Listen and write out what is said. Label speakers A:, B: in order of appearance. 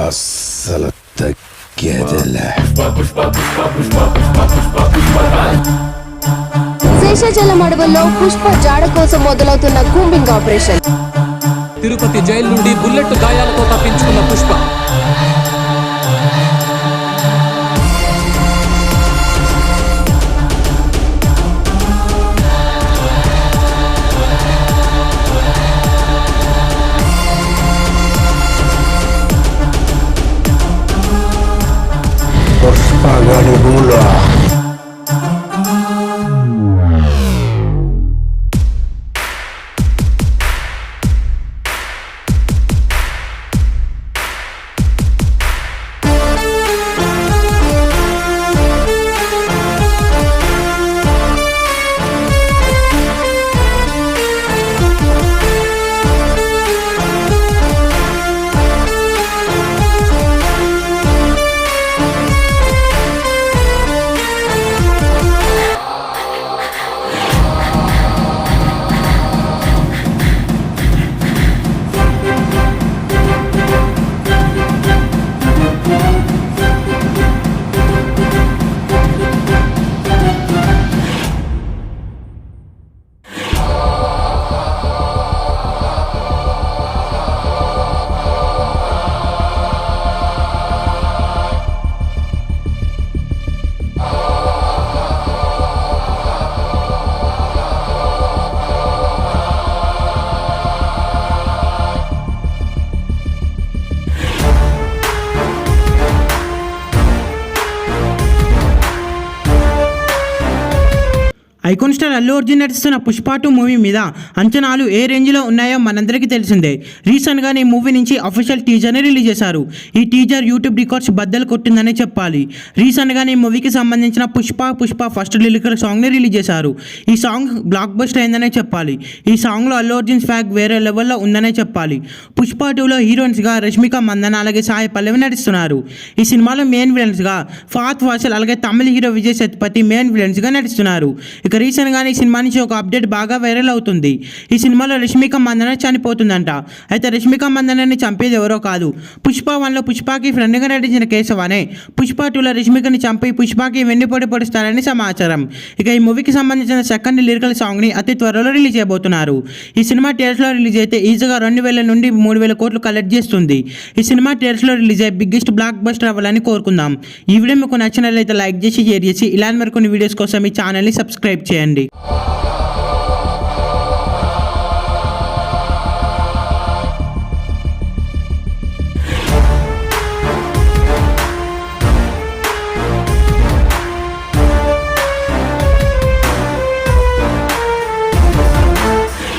A: అస్సలు తగ్గేదేలే.
B: శేషాచలం అడవుల్లో పుష్ప జాడ కోసం మొదలవుతున్న కూంబింగ్ ఆపరేషన్.
C: తిరుపతి జైలు నుండి బుల్లెట్ గాయాలతో తప్పించుకున్న పుష్ప.
A: పుష్పగాడి భూమిలో
D: ఐకాన్ స్టార్ అల్లు అర్జున్ నటిస్తున్న పుష్ప 2 మూవీ మీద అంచనాలు ఏ రేంజ్లో ఉన్నాయో మనందరికీ తెలిసిందే. రీసెంట్గా ఈ మూవీ నుంచి అఫీషియల్ టీజర్ని రిలీజ్ చేశారు. ఈ టీజర్ యూట్యూబ్ రికార్డ్స్ బద్దలు కొట్టిందనే చెప్పాలి. రీసెంట్గా ఈ మూవీకి సంబంధించిన పుష్ప ఫస్ట్ లిరికల్ సాంగ్ని రిలీజ్ చేశారు. ఈ సాంగ్ బ్లాక్ బస్టర్ అయిందనే చెప్పాలి. ఈ సాంగ్లో అల్లు అర్జున్ స్వాగ్ వేరే లెవెల్లో ఉందనే చెప్పాలి. పుష్ప 2లో హీరోయిన్స్గా రష్మిక మందన అలాగే సాయి పల్లవి నటిస్తున్నారు. ఈ సినిమాలో మెయిన్ విలన్స్గా ఫాత్ ఫాసిల్ అలాగే తమిళ హీరో విజయ్ సేతుపతి మెయిన్ విలన్స్గా నటిస్తున్నారు. ఇక రీసెంట్గానే ఈ సినిమా నుంచి ఒక అప్డేట్ బాగా వైరల్ అవుతుంది. ఈ సినిమాలో రష్మిక మందన చనిపోతుందంట. అయితే రష్మిక మందనని చంపేది ఎవరో కాదు, పుష్ప 1లో పుష్పకి ఫ్రెండ్గా నటించిన కేశవనే పుష్ప 2లో రష్మికని చంపి పుష్పకి వెన్నుపోటు పొడుస్తారని సమాచారం. ఇక ఈ మూవీకి సంబంధించిన సెకండ్ లిరికల్ సాంగ్ని అతి త్వరలో రిలీజ్ చేయబోతున్నారు. ఈ సినిమా థియేటర్స్లో రిలీజ్ అయితే ఈజీగా 2,000 నుండి 3,000 కోట్లు కలెక్ట్ చేస్తుంది. ఈ సినిమా థియేటర్స్లో రిలీజ్ అయ్యి బిగ్గెస్ట్ బ్లాక్ బస్టర్ అవ్వాలని కోరుకుందాం. ఈ వీడియో మీకు నచ్చినట్లయితే లైక్ చేసి షేర్ చేసి ఇలాంటి మరికొన్ని వీడియోస్ కోసం ఈ ఛానల్ని సబ్స్క్రైబ్ చేయండి.